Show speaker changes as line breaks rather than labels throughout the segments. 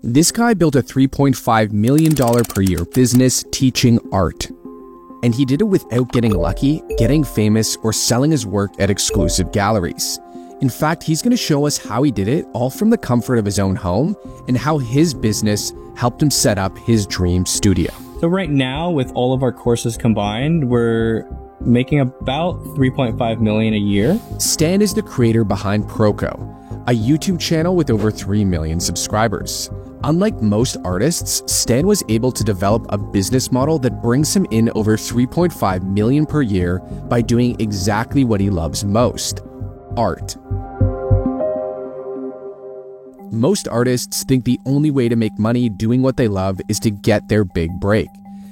This guy built a $3.5 million per year business teaching art. And he did it without getting lucky, getting famous, or selling his work at exclusive galleries. In fact, he's going to show us how he did it, all from the comfort of his own home, and how his business helped him set up his dream studio.
So right now, with all of our courses combined, we're making about $3.5 million a year.
Stan is the creator behind Proko, a YouTube channel with over 3 million subscribers. Unlike most artists, Stan was able to develop a business model that brings him in over $3.5 million per year by doing exactly what he loves most: art. Most artists think the only way to make money doing what they love is to get their big break.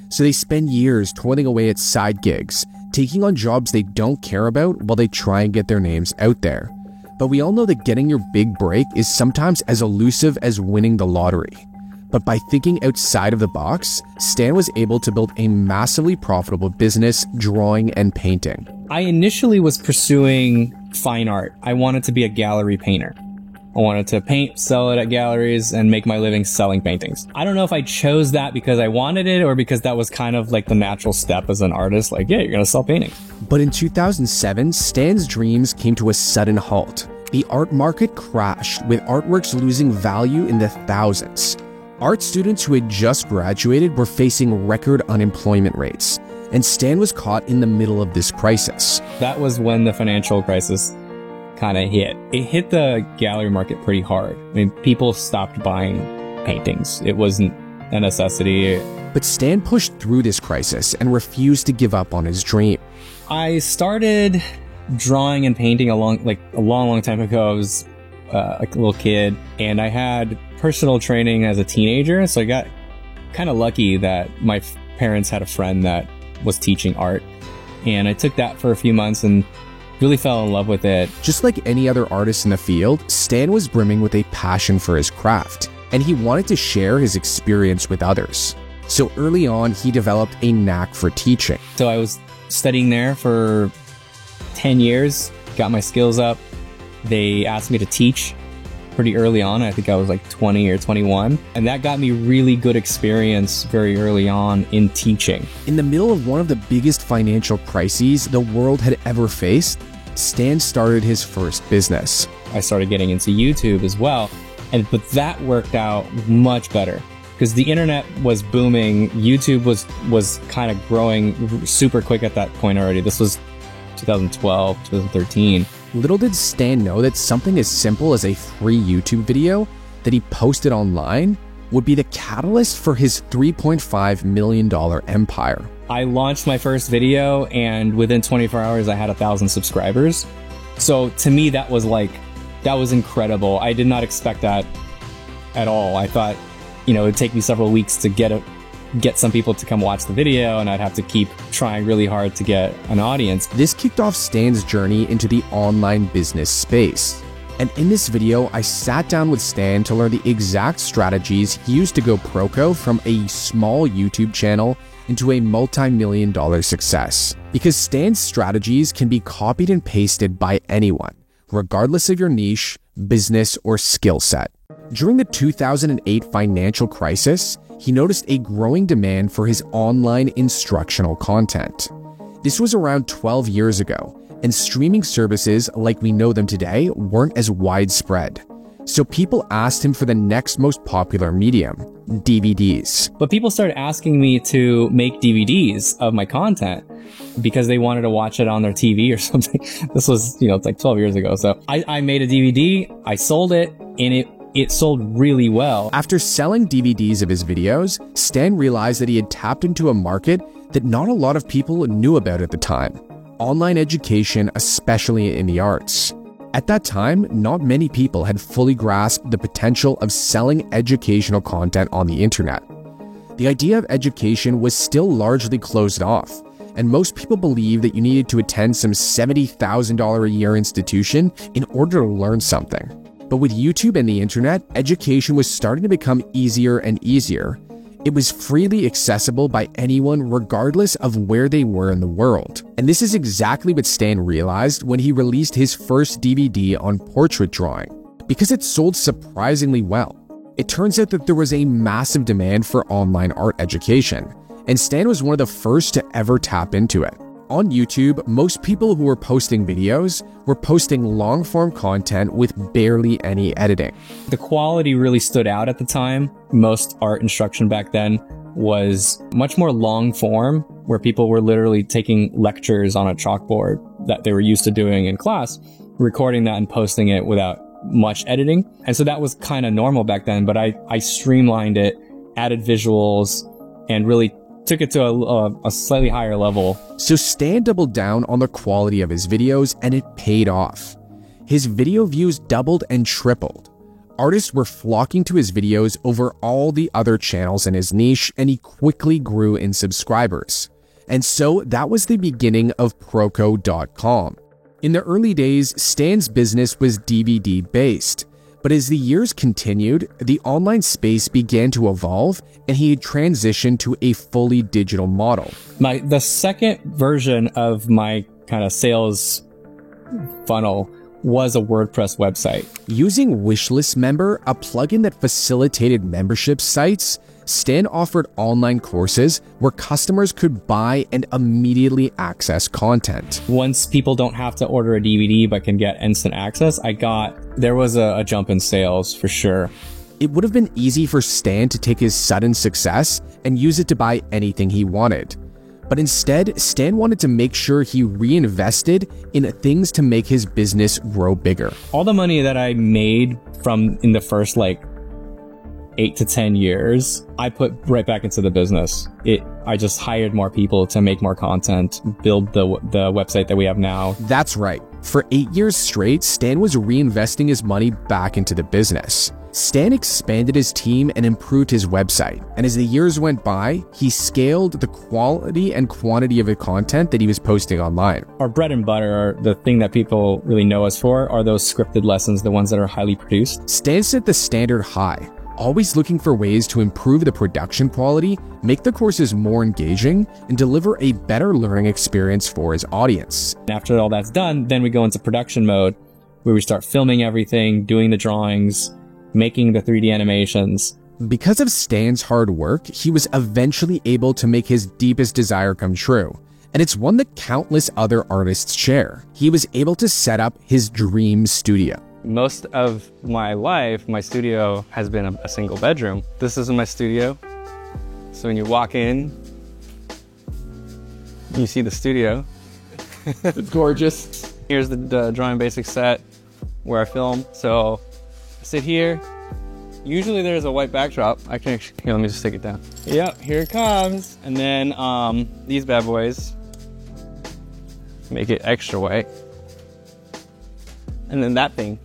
So they spend years toiling away at side gigs, taking on jobs they don't care about while they try and get their names out there. But we all know that getting your big break is sometimes as elusive as winning the lottery. But by thinking outside of the box, Stan was able to build a massively profitable business drawing and painting.
I initially was pursuing fine art. I wanted to be a gallery painter. I wanted to paint, sell it at galleries, and make my living selling paintings. I don't know if I chose that because I wanted it or because that was kind of like the natural step as an artist. Like, yeah, you're gonna sell paintings.
But in 2007, Stan's dreams came to a sudden halt. The art market crashed, with artworks losing value in the thousands. Art students who had just graduated were facing record unemployment rates, and Stan was caught in the middle of this crisis.
That was when the financial crisis kind of hit. It hit the gallery market pretty hard. I mean, people stopped buying paintings. It wasn't a necessity.
But Stan pushed through this crisis and refused to give up on his dream.
I started drawing and painting a long time ago. I was a little kid, and I had personal training as a teenager, so I got kind of lucky that my parents had a friend that was teaching art, and I took that for a few months and really fell in love with it. Just
like any other artist in the field, Stan was brimming with a passion for his craft, and he wanted to share his experience with others. So early on, he developed a knack for teaching.
So I was studying there for 10 years, got my skills up. They asked me to teach pretty early on. I think I was like 20 or 21. And that got me really good experience very early on in teaching.
In the middle of one of the biggest financial crises the world had ever faced, Stan started his first business.
I started getting into YouTube as well. But that worked out much better because the internet was booming. YouTube was kind of growing super quick at that point already. This was 2012, 2013.
Little did Stan know that something as simple as a free YouTube video that he posted online would be the catalyst for his $3.5 million empire.
I launched my first video, and within 24 hours, I had 1,000 subscribers. So to me, that was incredible. I did not expect that at all. I thought, it would take me several weeks to get some people to come watch the video, and I'd have to keep trying really hard to get an audience.
This kicked off Stan's journey into the online business space. And in this video, I sat down with Stan to learn the exact strategies he used to go Proko from a small YouTube channel into a multi-million-dollar success. Because Stan's strategies can be copied and pasted by anyone, regardless of your niche, business, or skill set. During the 2008 financial crisis, he noticed a growing demand for his online instructional content. This was around 12 years ago, and streaming services like we know them today weren't as widespread. So people asked him for the next most popular medium, DVDs.
But people started asking me to make DVDs of my content because they wanted to watch it on their TV or something. This was, it's like 12 years ago. So I made a DVD, I sold it, and it sold really well.
After selling DVDs of his videos, Stan realized that he had tapped into a market that not a lot of people knew about at the time: online education, especially in the arts. At that time, not many people had fully grasped the potential of selling educational content on the internet. The idea of education was still largely closed off, and most people believed that you needed to attend some $70,000 a year institution in order to learn something. But with YouTube and the internet, education was starting to become easier and easier. It was freely accessible by anyone regardless of where they were in the world. And this is exactly what Stan realized when he released his first DVD on portrait drawing, because it sold surprisingly well. It turns out that there was a massive demand for online art education, and Stan was one of the first to ever tap into it. On YouTube, most people who were posting videos were posting long-form content with barely any editing.
The quality really stood out at the time. Most art instruction back then was much more long form, where people were literally taking lectures on a chalkboard that they were used to doing in class, recording that and posting it without much editing. And so that was kind of normal back then, but I streamlined it, added visuals, and really took it to a slightly higher level.
So Stan doubled down on the quality of his videos, and it paid off. His video views doubled and tripled. Artists were flocking to his videos over all the other channels in his niche, and he quickly grew in subscribers. And so that was the beginning of Proko.com. In the early days, Stan's business was DVD-based, but as the years continued, the online space began to evolve, and he had transitioned to a fully digital model.
The second version of my kind of sales funnel was a WordPress website.
Using Wishlist Member, a plugin that facilitated membership sites, Stan offered online courses where customers could buy and immediately access content.
Once people don't have to order a DVD but can get instant access, there was a jump in sales for sure.
It would have been easy for Stan to take his sudden success and use it to buy anything he wanted. But instead, Stan wanted to make sure he reinvested in things to make his business grow bigger.
All the money that I made in the first 8 to 10 years, I put right back into the business. I just hired more people to make more content, build the website that we have now.
That's right. For 8 years straight, Stan was reinvesting his money back into the business. Stan expanded his team and improved his website, and as the years went by, he scaled the quality and quantity of the content that he was posting online.
Our bread and butter, the thing that people really know us for, are those scripted lessons, the ones that are highly produced.
Stan set the standard high, always looking for ways to improve the production quality, make the courses more engaging, and deliver a better learning experience for his audience.
After all that's done, then we go into production mode, where we start filming everything, doing the drawings, making the 3D animations.
Because of Stan's hard work, he was eventually able to make his deepest desire come true, and it's one that countless other artists share. He was able to set up his dream studio.
Most of my life, my studio has been a single bedroom. This is my studio. So when you walk in, you see the studio. It's gorgeous. Here's the Drawing Basics set where I film. So I sit here. Usually there's a white backdrop. Here, let me just take it down. Yep, here it comes. And then these bad boys make it extra white. And then that thing,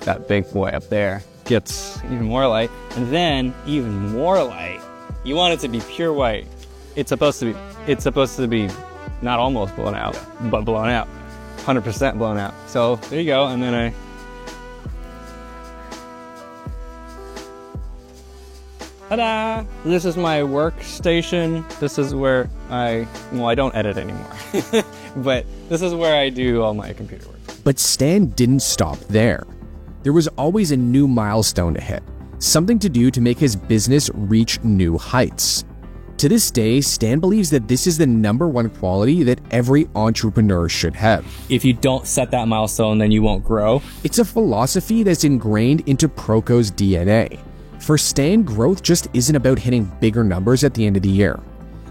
that big boy up there, gets even more light. And then even more light. You want it to be pure white. It's supposed to be not almost blown out, but blown out. 100% blown out. So there you go. And then ta-da! This is my workstation. This is where I don't edit anymore. But this is where I do all my computer work.
But Stan didn't stop there. There was always a new milestone to hit, something to do to make his business reach new heights. To this day, Stan believes that this is the #1 quality that every entrepreneur should have.
If you don't set that milestone, then you won't grow.
It's a philosophy that's ingrained into Proko's DNA. For Stan, growth just isn't about hitting bigger numbers at the end of the year.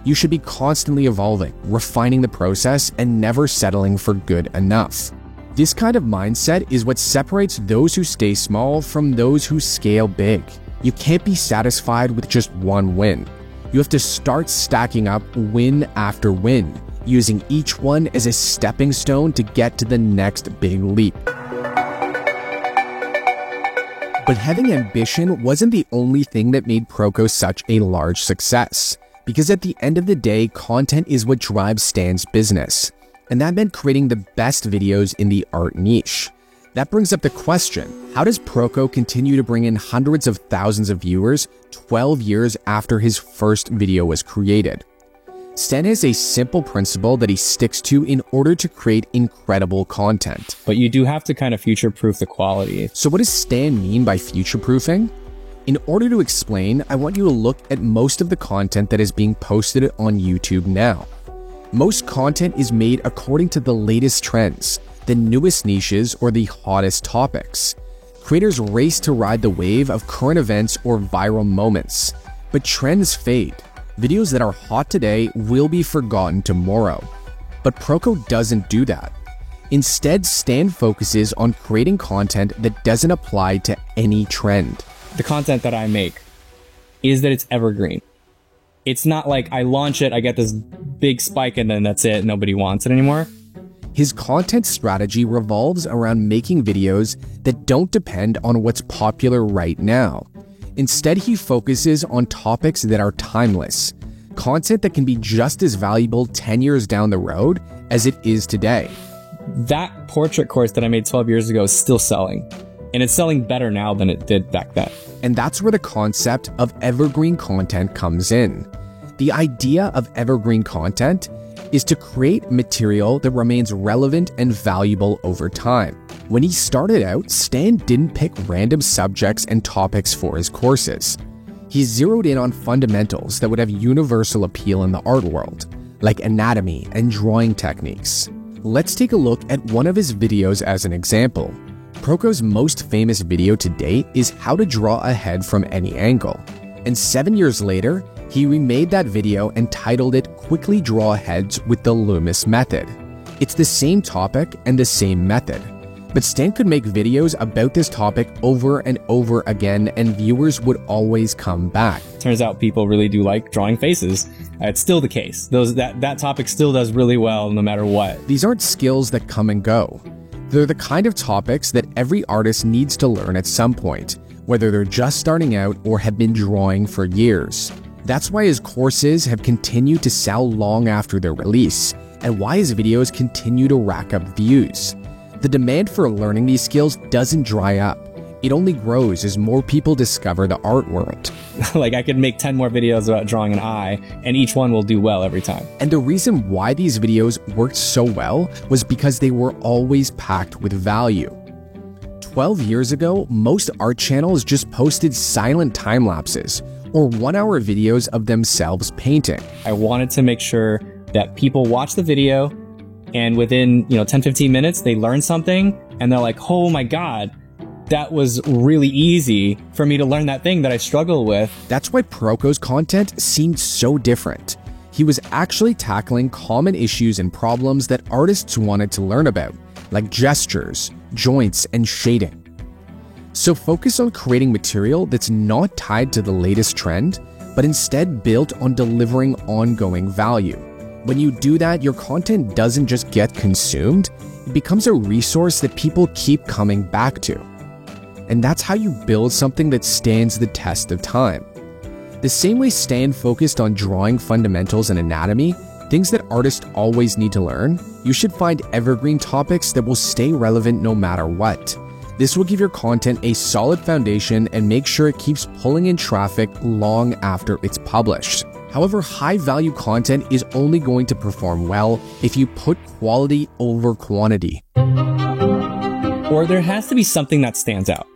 You should be constantly evolving, refining the process, and never settling for good enough. This kind of mindset is what separates those who stay small from those who scale big. You can't be satisfied with just one win. You have to start stacking up win after win, using each one as a stepping stone to get to the next big leap. But having ambition wasn't the only thing that made Proko such a large success, because at the end of the day, content is what drives Stan's business, and that meant creating the best videos in the art niche. That brings up the question, how does Proko continue to bring in hundreds of thousands of viewers 12 years after his first video was created? Stan has a simple principle that he sticks to in order to create incredible content.
But you do have to kind of future-proof the quality.
So what does Stan mean by future-proofing? In order to explain, I want you to look at most of the content that is being posted on YouTube now. Most content is made according to the latest trends, the newest niches, or the hottest topics. Creators race to ride the wave of current events or viral moments. But trends fade. Videos that are hot today will be forgotten tomorrow. But Proko doesn't do that. Instead, Stan focuses on creating content that doesn't apply to any trend.
The content that I make is that it's evergreen. It's not like I launch it, I get this big spike, and then that's it, nobody wants it anymore.
His content strategy revolves around making videos that don't depend on what's popular right now. Instead, he focuses on topics that are timeless, content that can be just as valuable 10 years down the road as it is today.
That portrait course that I made 12 years ago is still selling, and it's selling better now than it did back then.
And that's where the concept of evergreen content comes in. The idea of evergreen content is to create material that remains relevant and valuable over time. When he started out, Stan didn't pick random subjects and topics for his courses. He zeroed in on fundamentals that would have universal appeal in the art world, like anatomy and drawing techniques. Let's take a look at one of his videos as an example. Proko's most famous video to date is how to draw a head from any angle. And 7 years later, he remade that video and titled it Quickly Draw Heads with the Loomis Method. It's the same topic and the same method. But Stan could make videos about this topic over and over again, and viewers would always come back.
Turns out people really do like drawing faces. It's still the case. That topic still does really well no matter what.
These aren't skills that come and go. They're the kind of topics that every artist needs to learn at some point, whether they're just starting out or have been drawing for years. That's why his courses have continued to sell long after their release, and why his videos continue to rack up views. The demand for learning these skills doesn't dry up. It only grows as more people discover the art world.
Like, I could make 10 more videos about drawing an eye, and each one will do well every time.
And the reason why these videos worked so well was because they were always packed with value. 12 years ago, most art channels just posted silent time lapses or 1-hour videos of themselves painting.
I wanted to make sure that people watch the video and within 10-15 minutes they learn something and they're like, oh my god, that was really easy for me to learn that thing that I struggle with.
That's why Proko's content seemed so different. He was actually tackling common issues and problems that artists wanted to learn about, like gestures, joints, and shading. So focus on creating material that's not tied to the latest trend, but instead built on delivering ongoing value. When you do that, your content doesn't just get consumed, it becomes a resource that people keep coming back to. And that's how you build something that stands the test of time. The same way Stan focused on drawing fundamentals and anatomy, things that artists always need to learn, you should find evergreen topics that will stay relevant no matter what. This will give your content a solid foundation and make sure it keeps pulling in traffic long after it's published. However, high-value content is only going to perform well if you put quality over quantity.
Or there has to be something that stands out.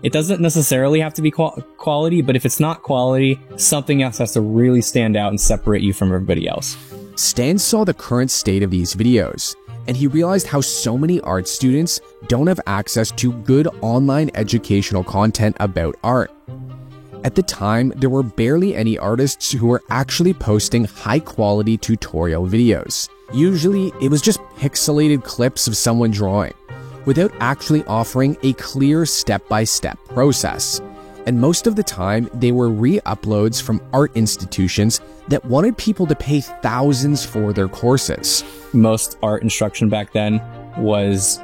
It doesn't necessarily have to be quality, but if it's not quality, something else has to really stand out and separate you from everybody else.
Stan saw the current state of these videos, and he realized how so many art students don't have access to good online educational content about art. At the time, there were barely any artists who were actually posting high-quality tutorial videos. Usually, it was just pixelated clips of someone drawing, without actually offering a clear step-by-step process. And most of the time, they were re-uploads from art institutions that wanted people to pay thousands for their courses.
Most art instruction back then was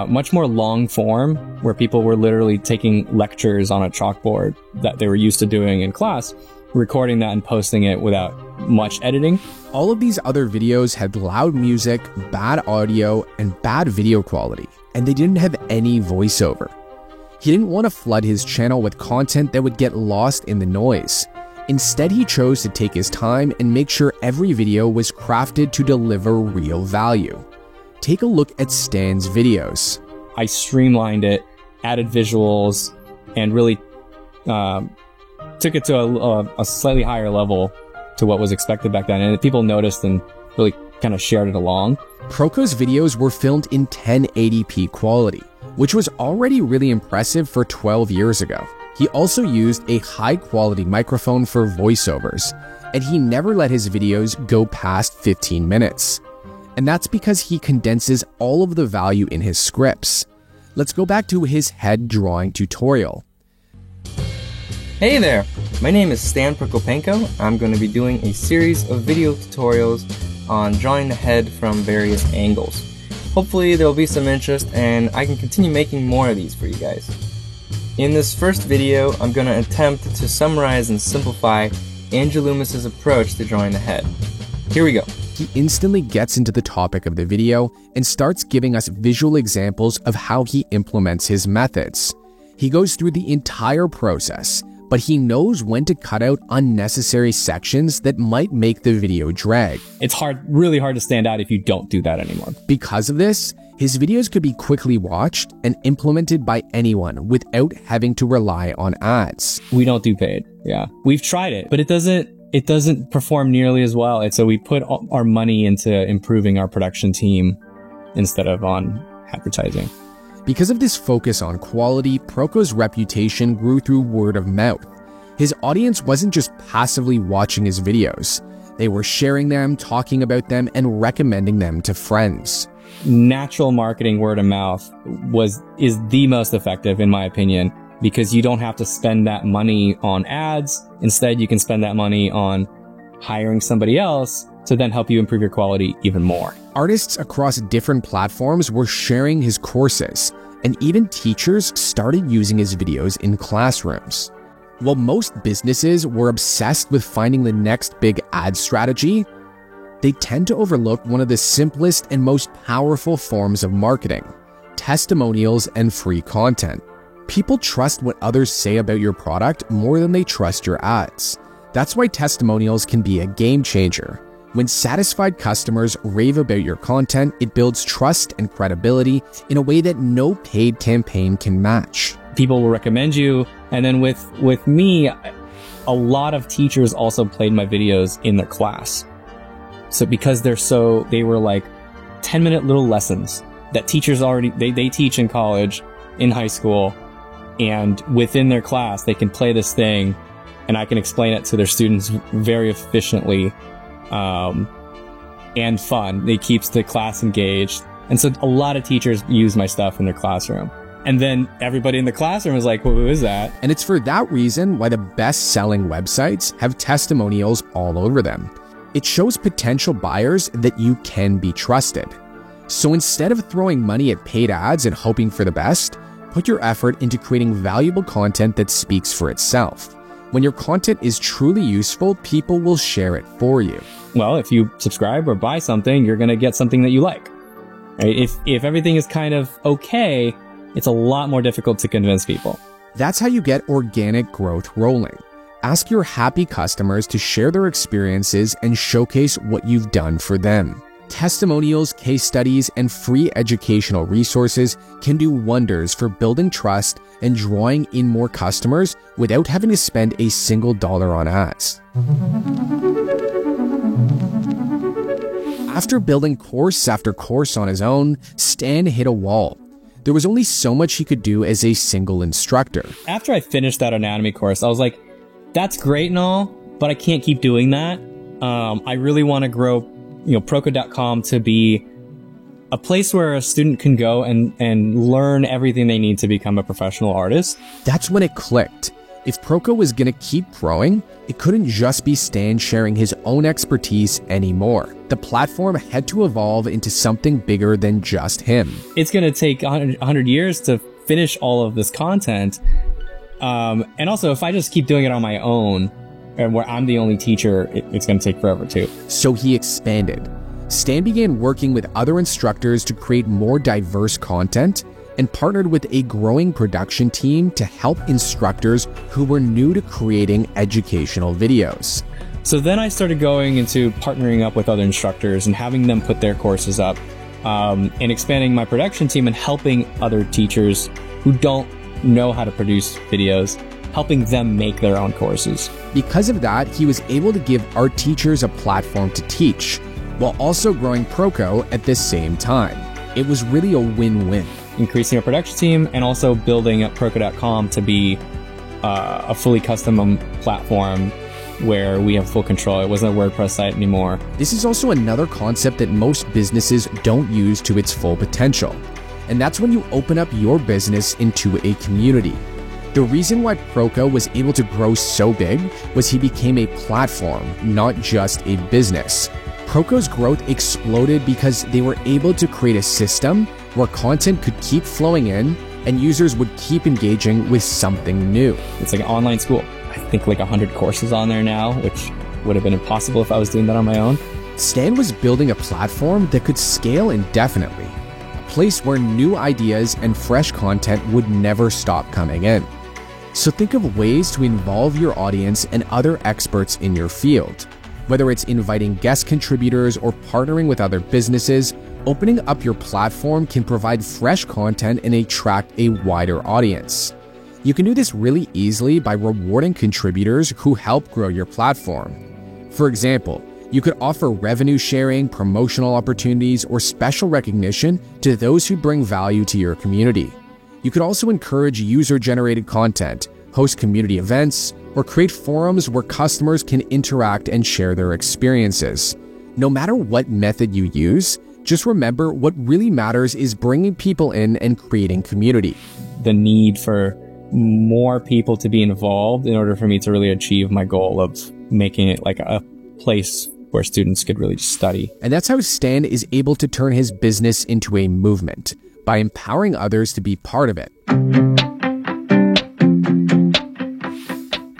much more long form, where people were literally taking lectures on a chalkboard that they were used to doing in class, recording that and posting it without much editing.
All of these other videos had loud music, bad audio, and bad video quality, and they didn't have any voiceover. He didn't want to flood his channel with content that would get lost in the noise. Instead, he chose to take his time and make sure every video was crafted to deliver real value. Take a look at Stan's videos.
I streamlined it, added visuals, and really took it to a slightly higher level to what was expected back then. And people noticed and really kind of shared it along.
Proko's videos were filmed in 1080p quality, which was already really impressive for 12 years ago. He also used a high-quality microphone for voiceovers, and he never let his videos go past 15 minutes. And that's because he condenses all of the value in his scripts. Let's go back to his head drawing tutorial.
Hey there, my name is Stan Prokopenko. I'm going to be doing a series of video tutorials on drawing the head from various angles. Hopefully there will be some interest and I can continue making more of these for you guys. In this first video, I'm going to attempt to summarize and simplify Andrew Loomis's approach to drawing the head. Here we go.
He instantly gets into the topic of the video and starts giving us visual examples of how he implements his methods. He goes through the entire process, but he knows when to cut out unnecessary sections that might make the video drag.
It's really hard to stand out if you don't do that anymore.
Because of this, his videos could be quickly watched and implemented by anyone without having to rely on ads.
We don't do paid. Yeah. We've tried it, but it doesn't perform nearly as well. And so we put our money into improving our production team instead of on advertising.
Because of this focus on quality, Proko's reputation grew through word of mouth. His audience wasn't just passively watching his videos. They were sharing them, talking about them, and recommending them to friends.
Natural marketing, word of mouth, is the most effective in my opinion, because you don't have to spend that money on ads. Instead, you can spend that money on hiring somebody else to then help you improve your quality even more.
Artists across different platforms were sharing his courses, and even teachers started using his videos in classrooms. While most businesses were obsessed with finding the next big ad strategy, they tend to overlook one of the simplest and most powerful forms of marketing: testimonials and free content. People trust what others say about your product more than they trust your ads. That's why testimonials can be a game changer. When satisfied customers rave about your content, it builds trust and credibility in a way that no paid campaign can match.
People will recommend you, and then with me, a lot of teachers also played my videos in their class. So because they were like 10-minute little lessons that teachers already, they teach in college, in high school, and within their class, they can play this thing and I can explain it to their students very efficiently. And fun. It keeps the class engaged. And so a lot of teachers use my stuff in their classroom. And then everybody in the classroom is like, well, who is that?
And it's for that reason why the best-selling websites have testimonials all over them. It shows potential buyers that you can be trusted. So instead of throwing money at paid ads and hoping for the best, put your effort into creating valuable content that speaks for itself. When your content is truly useful, people will share it for you.
Well, if you subscribe or buy something, you're going to get something that you like. Right? If everything is kind of okay, it's a lot more difficult to convince people.
That's how you get organic growth rolling. Ask your happy customers to share their experiences and showcase what you've done for them. Testimonials, case studies, and free educational resources can do wonders for building trust and drawing in more customers without having to spend a single dollar on ads. After building course after course on his own, Stan hit a wall. There was only so much he could do as a single instructor.
After I finished that anatomy course, I was like, that's great and all, but I can't keep doing that. I really want to grow Proko.com to be a place where a student can go and learn everything they need to become a professional artist.
That's when it clicked. If Proko was going to keep growing, it couldn't just be Stan sharing his own expertise anymore. The platform had to evolve into something bigger than just him.
It's going to take 100 years to finish all of this content. And also, if I just keep doing it on my own, and where I'm the only teacher, it's going to take forever too.
So he expanded. Stan began working with other instructors to create more diverse content, and partnered with a growing production team to help instructors who were new to creating educational videos.
So then I started going into partnering up with other instructors and having them put their courses up, and expanding my production team and helping other teachers who don't know how to produce videos, helping them make their own courses.
Because of that, he was able to give art teachers a platform to teach, while also growing Proko at the same time. It was really a win-win.
Increasing our production team and also building up Proko.com to be a fully custom platform where we have full control. It wasn't a WordPress site anymore.
This is also another concept that most businesses don't use to its full potential. And that's when you open up your business into a community. The reason why Proko was able to grow so big was he became a platform, not just a business. Proko's growth exploded because they were able to create a system where content could keep flowing in and users would keep engaging with something new.
It's like an online school. I think like 100 courses on there now, which would have been impossible if I was doing that on my own.
Stan was building a platform that could scale indefinitely, a place where new ideas and fresh content would never stop coming in. So think of ways to involve your audience and other experts in your field. Whether it's inviting guest contributors or partnering with other businesses, opening up your platform can provide fresh content and attract a wider audience. You can do this really easily by rewarding contributors who help grow your platform. For example, you could offer revenue sharing, promotional opportunities, or special recognition to those who bring value to your community. You could also encourage user-generated content, host community events, or create forums where customers can interact and share their experiences. No matter what method you use, just remember what really matters is bringing people in and creating community.
The need for more people to be involved in order for me to really achieve my goal of making it like a place where students could really study.
And that's how Stan is able to turn his business into a movement, by empowering others to be part of it.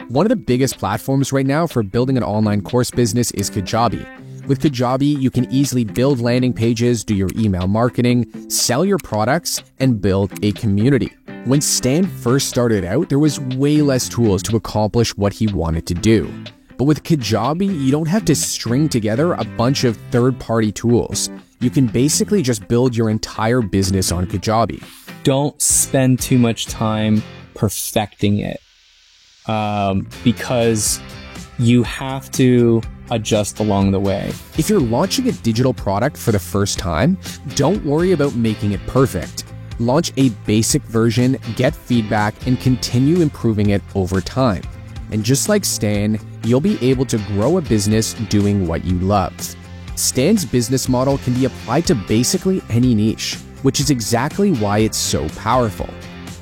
One of the biggest platforms right now for building an online course business is Kajabi. With Kajabi, you can easily build landing pages, do your email marketing, sell your products, and build a community. When Stan first started out, there was way less tools to accomplish what he wanted to do. But with Kajabi, you don't have to string together a bunch of third-party tools. You can basically just build your entire business on Kajabi.
Don't spend too much time perfecting it, because you have to adjust along the way.
If you're launching a digital product for the first time, don't worry about making it perfect. Launch a basic version, get feedback, and continue improving it over time. And just like Stan, you'll be able to grow a business doing what you love. Stan's business model can be applied to basically any niche, which is exactly why it's so powerful.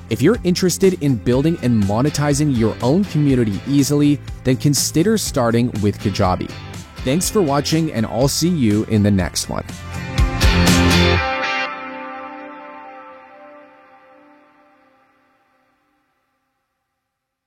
If you're interested in building and monetizing your own community easily, then consider starting with Kajabi. Thanks for watching, and I'll see you in the next one.